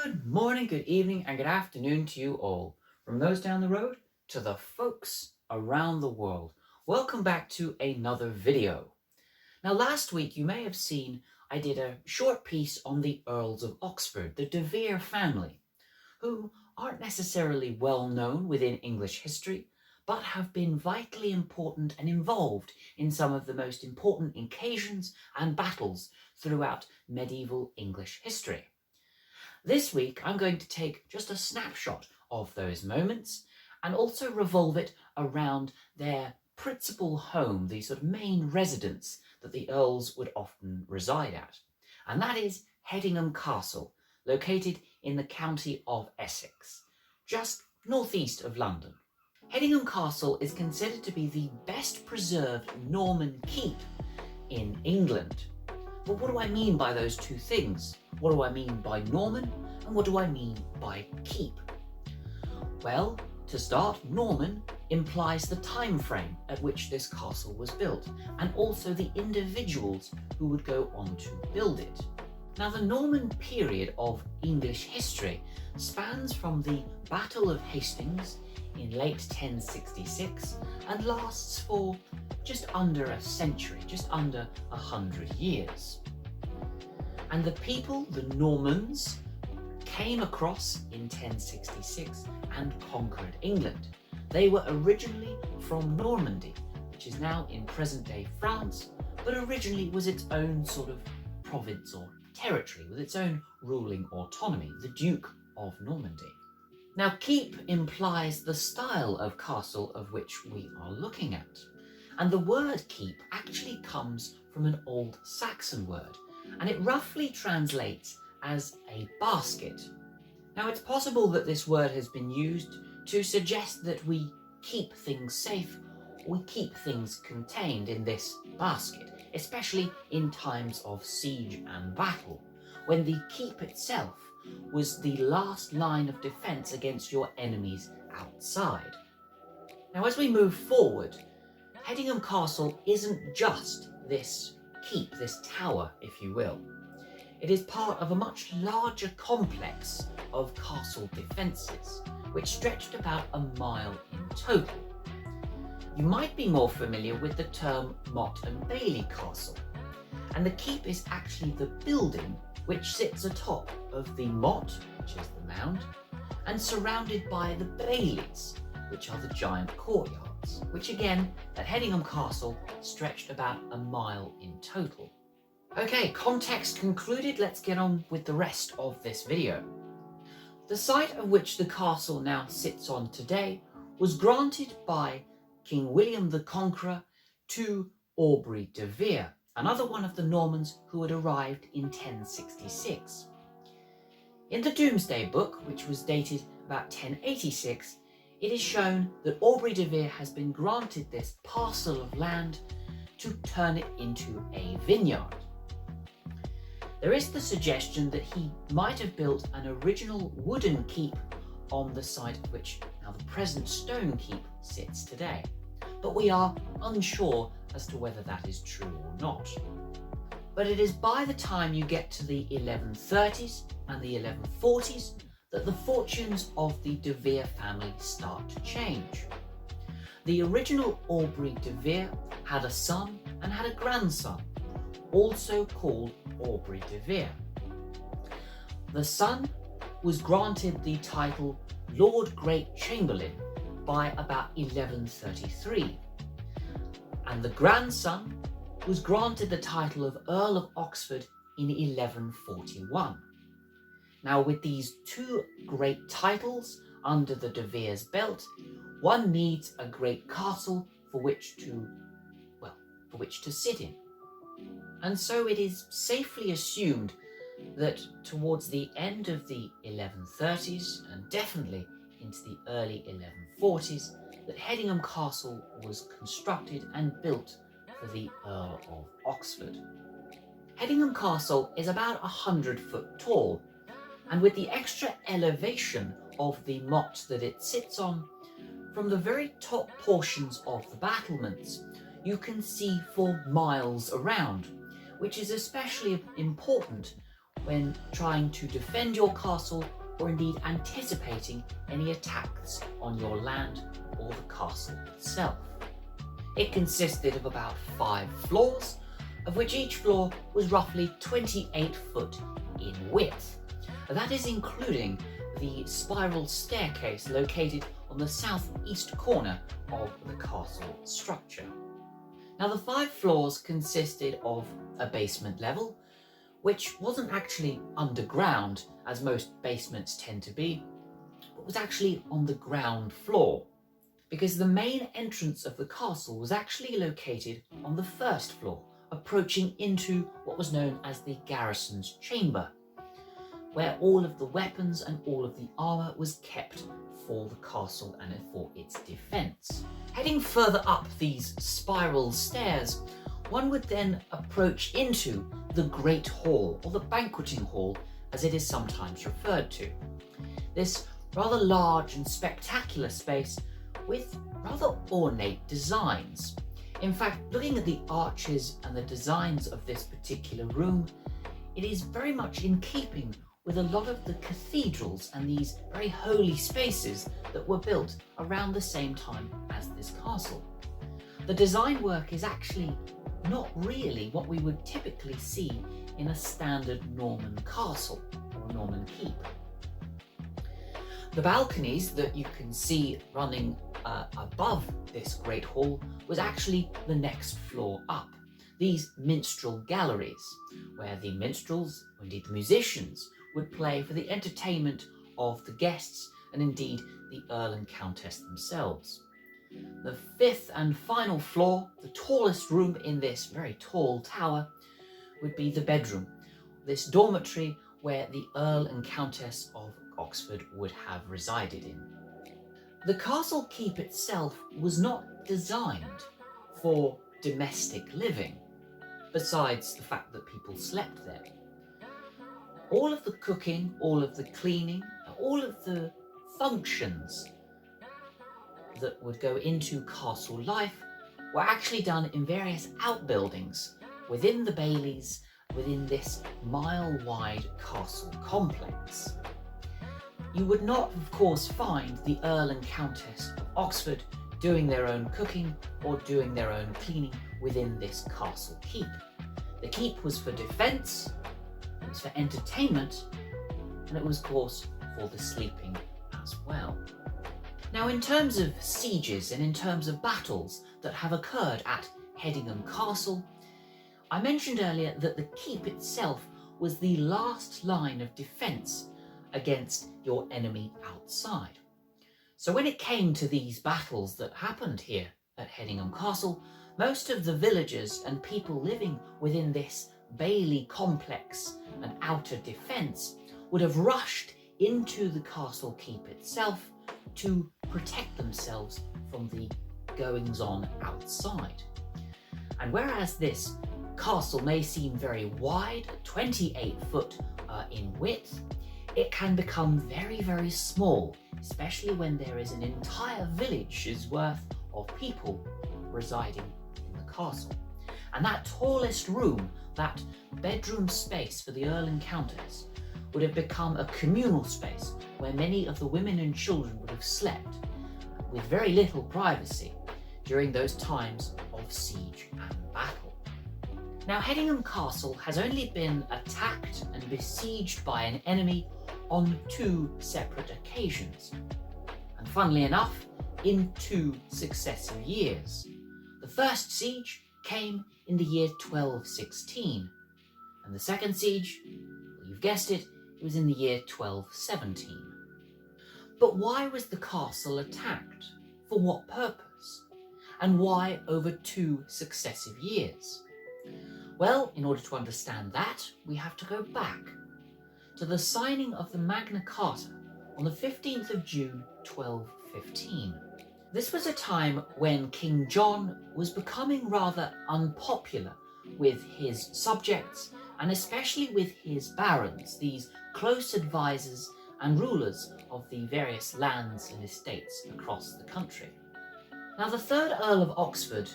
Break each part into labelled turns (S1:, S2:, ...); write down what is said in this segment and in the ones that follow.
S1: Good morning, good evening, and good afternoon to you all. From those down the road to the folks around the world. Welcome back to another video. Now, last week you may have seen I did a short piece on the Earls of Oxford, the De Vere family, who aren't necessarily well known within English history, but have been vitally important and involved in some of the most important occasions and battles throughout medieval English history. This week, I'm going to take just a snapshot of those moments and also revolve it around their principal home, the sort of main residence that the Earls would often reside at. And that is Hedingham Castle, located in the county of Essex, just northeast of London. Hedingham Castle is considered to be the best preserved Norman keep in England. But what do I mean by those two things? What do I mean by Norman, and what do I mean by keep? Well, to start, Norman implies the time frame at which this castle was built, and also the individuals who would go on to build it. Now, the Norman period of English history spans from the Battle of Hastings in late 1066 and lasts for just under a century, just under 100 years. And the people, the Normans, came across in 1066 and conquered England. They were originally from Normandy, which is now in present-day France, but originally was its own sort of province or territory with its own ruling autonomy, the Duke of Normandy. Now, keep implies the style of castle of which we are looking at. And the word keep actually comes from an old Saxon word, and it roughly translates as a basket. Now, it's possible that this word has been used to suggest that we keep things safe, or we keep things contained in this basket, especially in times of siege and battle, when the keep itself was the last line of defence against your enemies outside. Now, as we move forward, Hedingham Castle isn't just this keep, this tower, if you will. It is part of a much larger complex of castle defences, which stretched about a mile in total. You might be more familiar with the term Motte and Bailey Castle, and the keep is actually the building which sits atop of the motte, which is the mound, and surrounded by the baileys, which are the giant courtyards, which again, at Hedingham Castle, stretched about a mile in total. Okay, context concluded, let's get on with the rest of this video. The site of which the castle now sits on today was granted by King William the Conqueror to Aubrey de Vere, another one of the Normans who had arrived in 1066. In the Domesday Book, which was dated about 1086, it is shown that Aubrey de Vere has been granted this parcel of land to turn it into a vineyard. There is the suggestion that he might have built an original wooden keep on the site of which now the present stone keep sits today, but we are unsure as to whether that is true or not. But it is by the time you get to the 1130s and the 1140s that the fortunes of the de Vere family start to change. The original Aubrey de Vere had a son and had a grandson, also called Aubrey de Vere. The son was granted the title Lord Great Chamberlain by about 1133, and the grandson was granted the title of Earl of Oxford in 1141. Now, with these two great titles under the de Vere's belt, one needs a great castle for which to sit in. And so it is safely assumed that towards the end of the 1130s and definitely into the early 1140s, that Hedingham Castle was constructed and built for the Earl of Oxford. Hedingham Castle is about 100 foot tall, and with the extra elevation of the motte that it sits on, from the very top portions of the battlements, you can see for miles around, which is especially important when trying to defend your castle or indeed anticipating any attacks on your land or the castle itself. It consisted of about 5 floors, of which each floor was roughly 28 foot in width. That is including the spiral staircase located on the southeast corner of the castle structure. Now, the 5 floors consisted of a basement level, which wasn't actually underground as most basements tend to be, but was actually on the ground floor, because the main entrance of the castle was actually located on the first floor, approaching into what was known as the garrison's chamber, where all of the weapons and all of the armour was kept for the castle and for its defence. Heading further up these spiral stairs, one would then approach into the Great Hall, or the banqueting hall as it is sometimes referred to. This rather large and spectacular space with rather ornate designs. In fact, looking at the arches and the designs of this particular room, it is very much in keeping with a lot of the cathedrals and these very holy spaces that were built around the same time as this castle. The design work is actually not really what we would typically see in a standard Norman castle or Norman keep. The balconies that you can see running above this great hall was actually the next floor up. These minstrel galleries, where the minstrels, or indeed the musicians, would play for the entertainment of the guests and indeed the Earl and Countess themselves. The 5th and final floor, the tallest room in this very tall tower, would be the bedroom, this dormitory where the Earl and Countess of Oxford would have resided in. The castle keep itself was not designed for domestic living, besides the fact that people slept there. All of the cooking, all of the cleaning, all of the functions that would go into castle life were actually done in various outbuildings within the baileys, within this mile-wide castle complex. You would not, of course, find the Earl and Countess of Oxford doing their own cooking or doing their own cleaning within this castle keep. The keep was for defence, it was for entertainment, and it was, of course, for the sleeping as well. Now, in terms of sieges and in terms of battles that have occurred at Hedingham Castle, I mentioned earlier that the keep itself was the last line of defence against your enemy outside. So when it came to these battles that happened here at Hedingham Castle, most of the villagers and people living within this bailey complex and outer defence would have rushed into the castle keep itself to protect themselves from the goings-on outside. And whereas this castle may seem very wide, 28 foot in width, it can become very, very small, especially when there is an entire village's worth of people residing in the castle. And that tallest room, that bedroom space for the Earl and Countess, would have become a communal space where many of the women and children would have slept with very little privacy during those times of siege and battle. Now, Hedingham Castle has only been attacked and besieged by an enemy on 2 separate occasions, and funnily enough, in 2 successive years. The first siege came in the year 1216, and the second siege, well, you've guessed it, it was in the year 1217. But why was the castle attacked? For what purpose? And why over 2 successive years? Well, in order to understand that, we have to go back to the signing of the Magna Carta on the 15th of June 1215. This was a time when King John was becoming rather unpopular with his subjects and especially with his barons, these close advisors and rulers of the various lands and estates across the country. Now, the 3rd Earl of Oxford,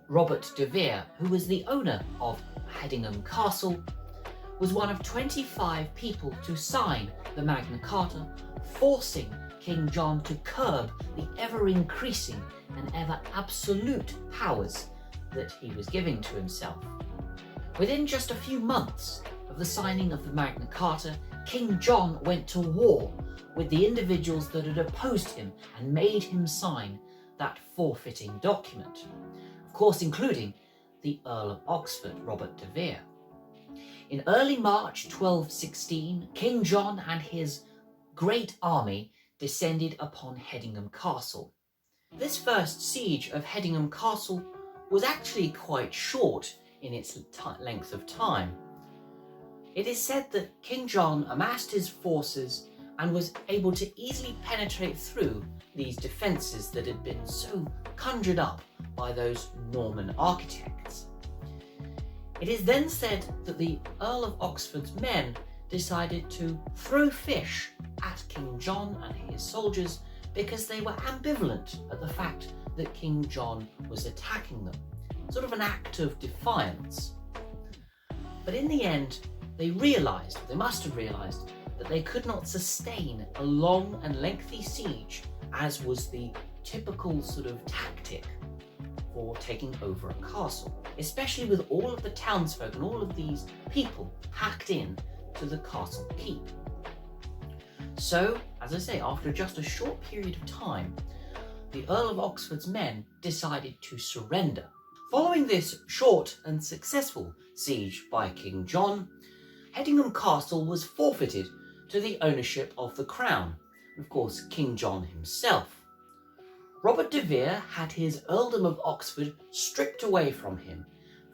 S1: Robert de Vere, who was the owner of Hedingham Castle, was one of 25 people to sign the Magna Carta, forcing King John to curb the ever-increasing and ever-absolute powers that he was giving to himself. Within just a few months of the signing of the Magna Carta, King John went to war with the individuals that had opposed him and made him sign that forfeiting document, of course including the Earl of Oxford, Robert de Vere. In early March 1216, King John and his great army descended upon Hedingham Castle. This first siege of Hedingham Castle was actually quite short in its length of time. It is said that King John amassed his forces and was able to easily penetrate through these defences that had been so conjured up by those Norman architects. It is then said that the Earl of Oxford's men decided to throw fish at King John and his soldiers because they were ambivalent at the fact that King John was attacking them, sort of an act of defiance. But in the end, they must have realised, that they could not sustain a long and lengthy siege, as was the typical sort of tactic for taking over a castle, especially with all of the townsfolk and all of these people packed in to the castle keep. So, as I say, after just a short period of time, the Earl of Oxford's men decided to surrender. Following this short and successful siege by King John, Hedingham Castle was forfeited to the ownership of the crown, and of course King John himself. Robert de Vere had his earldom of Oxford stripped away from him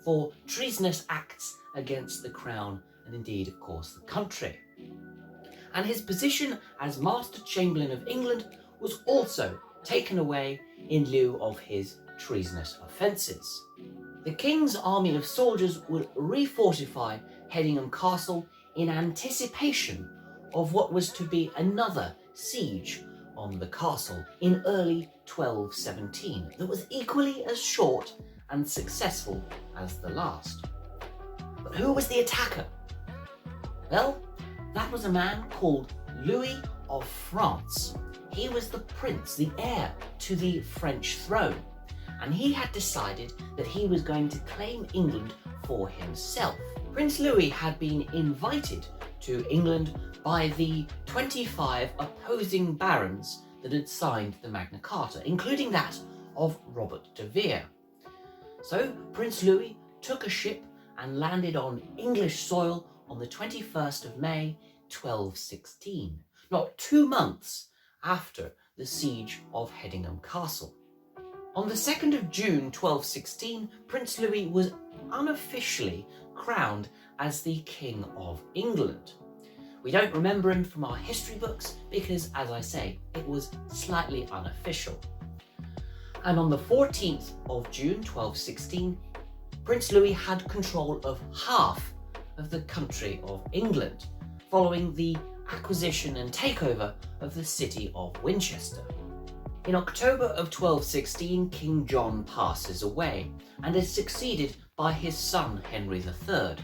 S1: for treasonous acts against the crown and indeed, of course, the country. And his position as Master Chamberlain of England was also taken away in lieu of his treasonous offences. The king's army of soldiers would refortify Hedingham Castle in anticipation of what was to be another siege on the castle in early 1217 that was equally as short and successful as the last. But who was the attacker? Well, that was a man called Louis of France. He was the prince, the heir to the French throne, and he had decided that he was going to claim England for himself. Prince Louis had been invited to England by the 25 opposing barons that had signed the Magna Carta, including that of Robert de Vere. So Prince Louis took a ship and landed on English soil on the 21st of May 1216, not 2 months after the siege of Hedingham Castle. On the 2nd of June 1216, Prince Louis was unofficially crowned as the King of England. We don't remember him from our history books because, as I say, it was slightly unofficial. And on the 14th of June 1216, Prince Louis had control of half of the country of England, following the acquisition and takeover of the city of Winchester. In October of 1216, King John passes away and is succeeded by his son Henry III.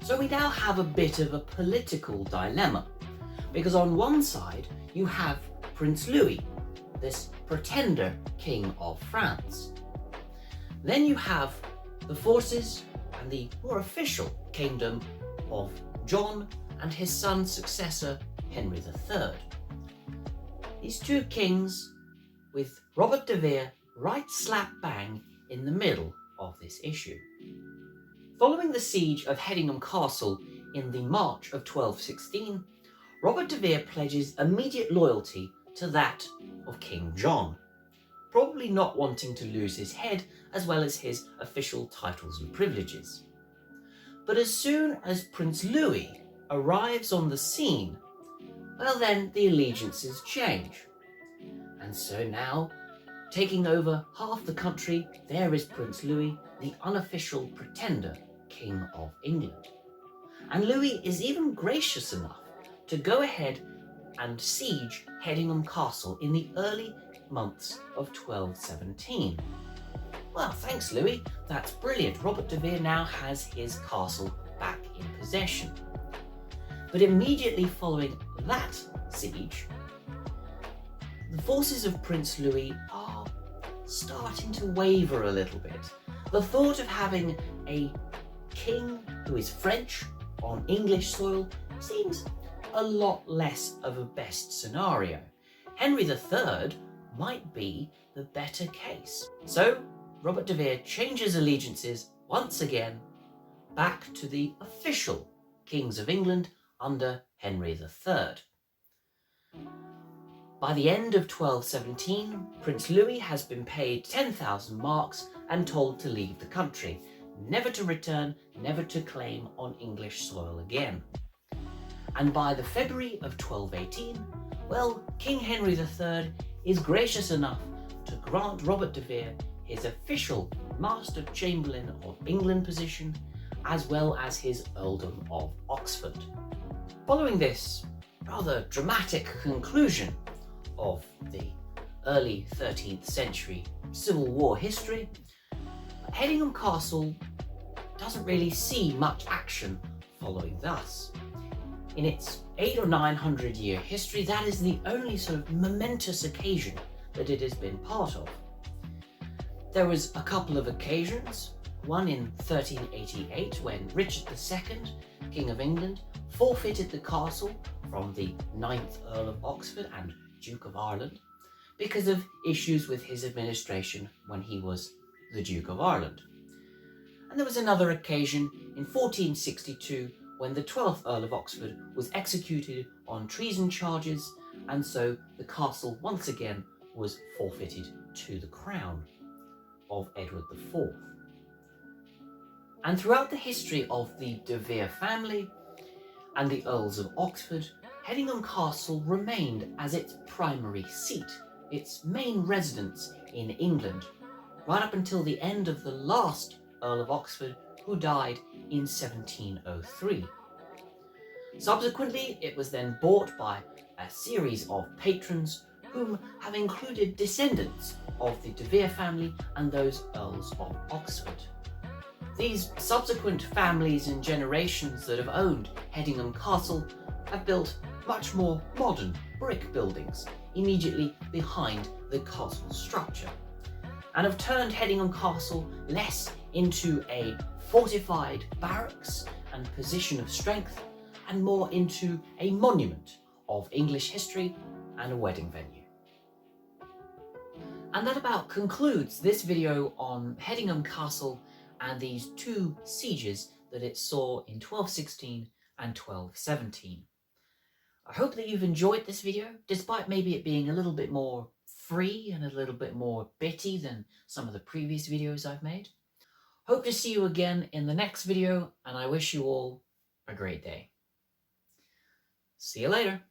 S1: So we now have a bit of a political dilemma, because on one side you have Prince Louis, this pretender King of France. Then you have the forces and the more official kingdom of John and his son's successor Henry III. These two kings, with Robert de Vere right slap bang in the middle of this issue. Following the siege of Hedingham Castle in the March of 1216, Robert de Vere pledges immediate loyalty to that of King John, probably not wanting to lose his head as well as his official titles and privileges. But as soon as Prince Louis arrives on the scene, well then the allegiances change. And so now, taking over half the country, there is Prince Louis, the unofficial pretender King of England. And Louis is even gracious enough to go ahead and siege Hedingham Castle in the early months of 1217. Well, thanks Louis, that's brilliant. Robert de Vere now has his castle back in possession. But immediately following that siege, the forces of Prince Louis are starting to waver a little bit. The thought of having a king who is French on English soil seems a lot less of a best scenario. Henry III might be the better case. So Robert de Vere changes allegiances once again back to the official kings of England under Henry III. By the end of 1217, Prince Louis has been paid 10,000 marks and told to leave the country, never to return, never to claim on English soil again. And by the February of 1218, well, King Henry III is gracious enough to grant Robert de Vere his official Master Chamberlain of England position, as well as his Earldom of Oxford. Following this rather dramatic conclusion of the early 13th century Civil War history, Hedingham Castle doesn't really see much action following thus. In its 800 or 900 year history, that is the only sort of momentous occasion that it has been part of. There was a couple of occasions, one in 1388 when Richard II, King of England, forfeited the castle from the 9th Earl of Oxford and Duke of Ireland because of issues with his administration when he was the Duke of Ireland. And there was another occasion in 1462 when the 12th Earl of Oxford was executed on treason charges, and so the castle once again was forfeited to the crown of Edward IV. And throughout the history of the de Vere family and the Earls of Oxford, Hedingham Castle remained as its primary seat, its main residence in England, right up until the end of the last Earl of Oxford, who died in 1703. Subsequently, it was then bought by a series of patrons whom have included descendants of the de Vere family and those Earls of Oxford. These subsequent families and generations that have owned Hedingham Castle have built much more modern brick buildings immediately behind the castle structure, and have turned Hedingham Castle less into a fortified barracks and position of strength and more into a monument of English history and a wedding venue. And that about concludes this video on Hedingham Castle and these two sieges that it saw in 1216 and 1217. I hope that you've enjoyed this video, despite maybe it being a little bit more free and a little bit more bitty than some of the previous videos I've made. Hope to see you again in the next video, and I wish you all a great day. See you later.